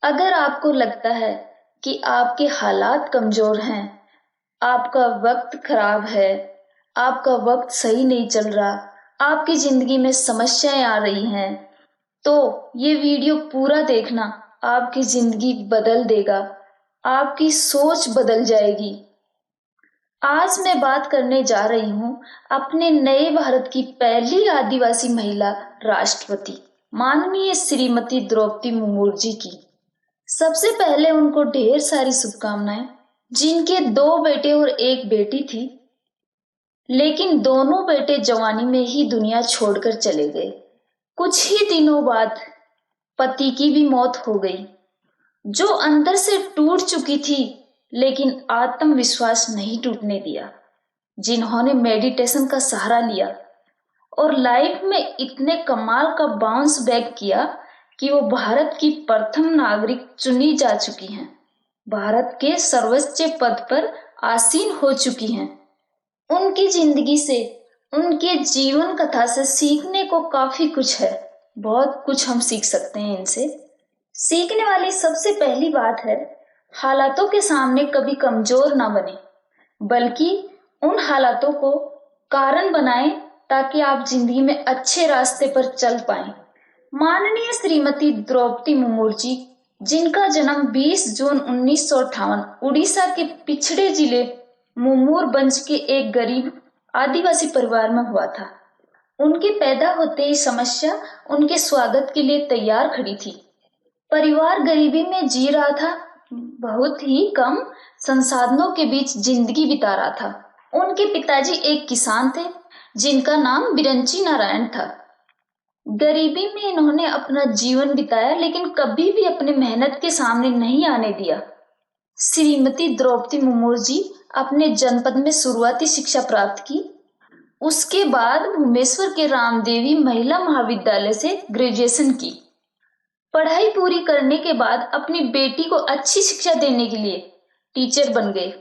अगर आपको लगता है कि आपके हालात कमजोर हैं, आपका वक्त खराब है, आपका वक्त सही नहीं चल रहा, आपकी जिंदगी में समस्याएं आ रही हैं, तो ये वीडियो पूरा देखना। आपकी जिंदगी बदल देगा, आपकी सोच बदल जाएगी। आज मैं बात करने जा रही हूँ अपने नए भारत की पहली आदिवासी महिला राष्ट्रपति माननीय श्रीमती द्रौपदी मुर्मू जी की। सबसे पहले उनको ढेर सारी शुभकामनाएं। जिनके 2 बेटे और 1 बेटी थी, लेकिन दोनों बेटे जवानी में ही दुनिया छोड़कर चले गए। कुछ ही दिनों बाद पति की भी मौत हो गई, जो अंदर से टूट चुकी थी, लेकिन आत्मविश्वास नहीं टूटने दिया। जिन्होंने मेडिटेशन का सहारा लिया और लाइफ में इतने कमाल का बाउंस बैक किया कि वो भारत की प्रथम नागरिक चुनी जा चुकी हैं, भारत के सर्वोच्च पद पर आसीन हो चुकी हैं। उनकी जिंदगी से, उनके जीवन कथा से सीखने को काफी कुछ है। बहुत कुछ हम सीख सकते हैं इनसे। सीखने वाली सबसे पहली बात है, हालातों के सामने कभी कमजोर ना बने, बल्कि उन हालातों को कारण बनाएं ताकि आप जिंदगी में अच्छे रास्ते पर चल पाएं। माननीय श्रीमती द्रौपदी मुर्मू जी, जिनका जन्म 20 जून 1958 उड़ीसा के पिछड़े जिले मुम्मूरभंज के एक गरीब आदिवासी परिवार में हुआ था। उनके पैदा होते ही समस्या उनके स्वागत के लिए तैयार खड़ी थी। परिवार गरीबी में जी रहा था, बहुत ही कम संसाधनों के बीच जिंदगी बिता रहा था। उनके पिताजी एक किसान थे, जिनका नाम बिरंची नारायण था। गरीबी में इन्होंने अपना जीवन बिताया, लेकिन कभी भी अपने मेहनत के सामने नहीं आने दिया। श्रीमती द्रौपदी मुर्मू जी अपने जनपद में शुरुआती शिक्षा प्राप्त की। उसके बाद भुवनेश्वर के रामदेवी महिला महाविद्यालय से ग्रेजुएशन की। पढ़ाई पूरी करने के बाद अपनी बेटी को अच्छी शिक्षा देने के लिए टीचर बन गए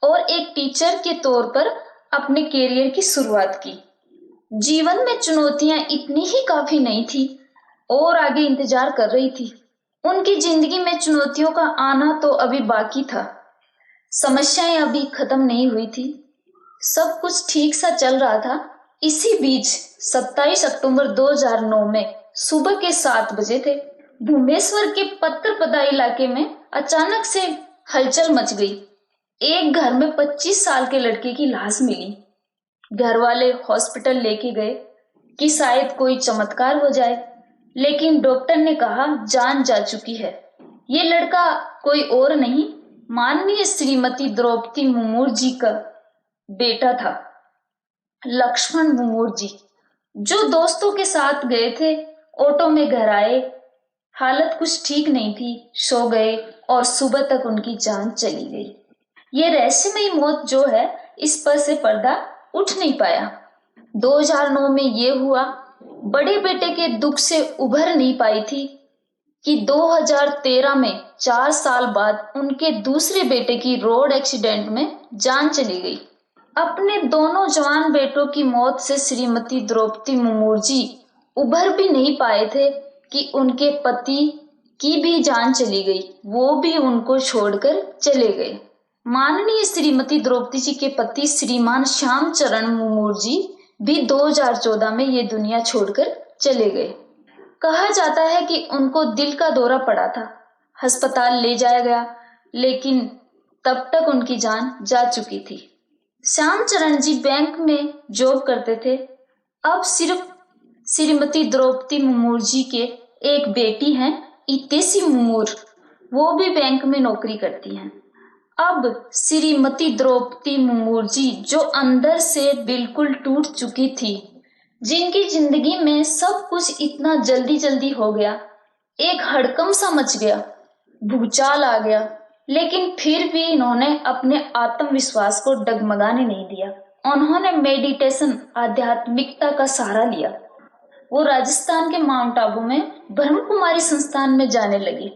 और एक टीचर के तौर पर अपने कैरियर की शुरुआत की। जीवन में चुनौतियां इतनी ही काफी नहीं थी और आगे इंतजार कर रही थी। उनकी जिंदगी में चुनौतियों का आना तो अभी बाकी था, समस्याएं अभी खत्म नहीं हुई थी, सब कुछ ठीक सा चल रहा था। इसी बीच 27 अक्टूबर 2009 में सुबह के 7 बजे थे, भुवनेश्वर के पत्थरपदा इलाके में अचानक से हलचल मच गई। एक घर में 25 साल के लड़के की लाश मिली। घर वाले हॉस्पिटल लेके गए कि शायद कोई चमत्कार हो जाए, लेकिन डॉक्टर ने कहा जान जा चुकी है। ये लड़का कोई और नहीं, माननीय श्रीमती द्रौपदी मुर्मू जी का बेटा था, लक्ष्मण मुर्मू जी, जो दोस्तों के साथ गए थे। ऑटो में घर आए, हालत कुछ ठीक नहीं थी, सो गए और सुबह तक उनकी जान चली गई। ये रहस्यमयी मौत जो है, इस पर से पर्दा उठ नहीं पाया। 2009 में ये हुआ। बड़े बेटे के दुख से उभर नहीं पाई थी कि 2013 में 4 साल बाद उनके दूसरे बेटे की रोड एक्सीडेंट में जान चली गई। अपने दोनों जवान बेटों की मौत से श्रीमती द्रौपदी मुर्मू जी उभर भी नहीं पाए थे कि उनके पति की भी जान चली गई, वो भी उनको छोड़कर चले गए। माननीय श्रीमती द्रौपदी जी के पति श्रीमान श्यामचरण मुर्मू जी भी 2014 में ये दुनिया छोड़कर चले गए। कहा जाता है कि उनको दिल का दौरा पड़ा था, अस्पताल ले जाया गया, लेकिन तब तक उनकी जान जा चुकी थी। श्यामचरण जी बैंक में जॉब करते थे। अब सिर्फ श्रीमती द्रौपदी मुर्मू जी के एक बेटी हैं, इतेशी मुर्मू, वो भी बैंक में नौकरी करती हैं। अब श्रीमती द्रौपदी मुर्मू जी, जो अंदर से बिल्कुल टूट चुकी थी, जिनकी जिंदगी में सब कुछ इतना जल्दी जल्दी हो गया, एक हड़कंप सा मच गया, भूचाल आ गया, लेकिन फिर भी इन्होंने अपने आत्मविश्वास को डगमगाने नहीं दिया। उन्होंने मेडिटेशन, आध्यात्मिकता का सहारा लिया। वो राजस्थान के माउंट आबू में ब्रह्म कुमारी संस्थान में जाने लगे।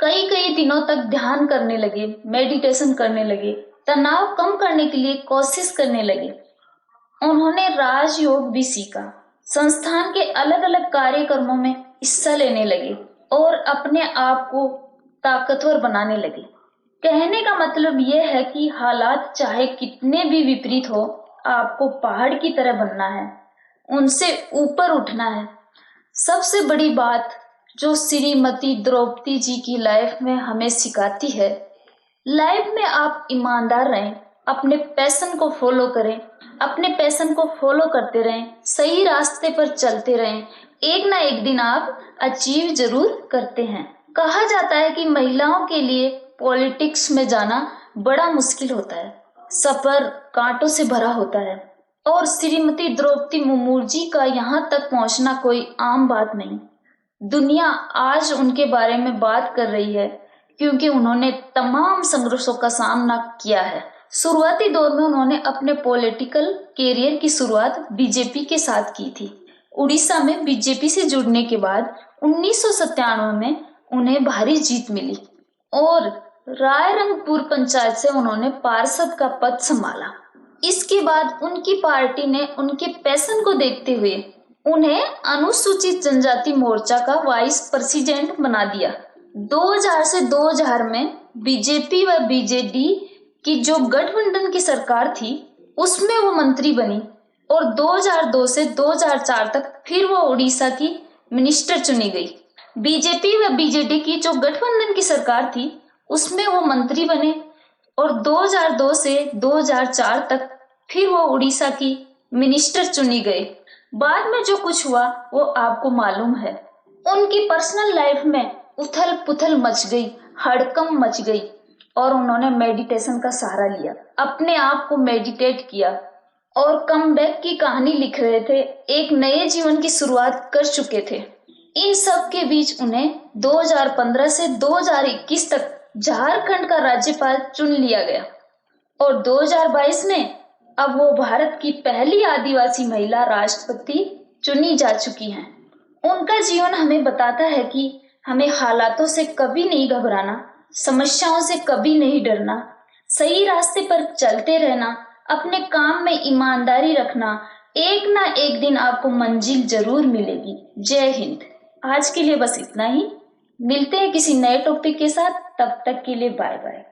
कई कई दिनों तक ध्यान करने लगे, मेडिटेशन करने लगे, तनाव कम करने के लिए कोशिश करने लगे। उन्होंने राजयोग भी सीखा, संस्थान के अलग अलग कार्यक्रमों में हिस्सा लेने लगे और अपने आप को ताकतवर बनाने लगे। कहने का मतलब यह है कि हालात चाहे कितने भी विपरीत हो, आपको पहाड़ की तरह बनना है, उनसे ऊपर उठना है। सबसे बड़ी बात जो श्रीमती द्रौपदी जी की लाइफ में हमें सिखाती है, लाइफ में आप ईमानदार रहें, अपने पैशन को फॉलो करें, अपने पैशन को फॉलो करते रहें, सही रास्ते पर चलते रहें, एक ना एक दिन आप अचीव जरूर करते हैं। कहा जाता है कि महिलाओं के लिए पॉलिटिक्स में जाना बड़ा मुश्किल होता है, सफर कांटों से भरा होता है और श्रीमती द्रौपदी मुर्मू जी का यहाँ तक पहुँचना कोई आम बात नहीं। दुनिया आज उनके बारे में बात कर रही है क्योंकि उन्होंने तमाम संघर्षों का सामना किया है। शुरुआती दौर में उन्होंने अपने पॉलिटिकल कैरियर की शुरुआत बीजेपी के साथ की थी। उड़ीसा में बीजेपी से जुड़ने के बाद 1997 में उन्हें भारी जीत मिली और रायरंगपुर पंचायत से उन्होंने पार्षद का पद संभाला। इसके बाद उनकी पार्टी ने उनके पैशन को देखते हुए उन्हें अनुसूचित जनजाति मोर्चा का वाइस प्रेसिडेंट बना दिया। 2000 से 2000 में बीजेपी व बीजेडी की जो गठबंधन की सरकार थी उसमें वो मंत्री बनी और 2002 से 2004 तक फिर वो उड़ीसा की मिनिस्टर चुनी गई। बीजेपी व बीजेडी की जो गठबंधन की सरकार थी उसमें वो मंत्री बने और 2002 से 2004 तक फिर वो उड़ीसा की मिनिस्टर चुनी गए। बाद में जो कुछ हुआ वो आपको मालूम है। उनकी पर्सनल लाइफ में उथल पुथल मच गई, हड़कंप मच गई और उन्होंने मेडिटेशन का सहारा लिया, अपने आप को मेडिटेट किया और कमबैक की कहानी लिख रहे थे, एक नए जीवन की शुरुआत कर चुके थे। इन सब के बीच उन्हें 2015 से 2021 तक झारखंड का राज्यपाल चुन लिया गया और 2022 में अब वो भारत की पहली आदिवासी महिला राष्ट्रपति चुनी जा चुकी हैं। उनका जीवन हमें बताता है कि हमें हालातों से कभी नहीं घबराना, समस्याओं से कभी नहीं डरना, सही रास्ते पर चलते रहना, अपने काम में ईमानदारी रखना, एक ना एक दिन आपको मंजिल जरूर मिलेगी। जय हिंद। आज के लिए बस इतना ही, मिलते हैं किसी नए टॉपिक के साथ, तब तक के लिए बाय बाय।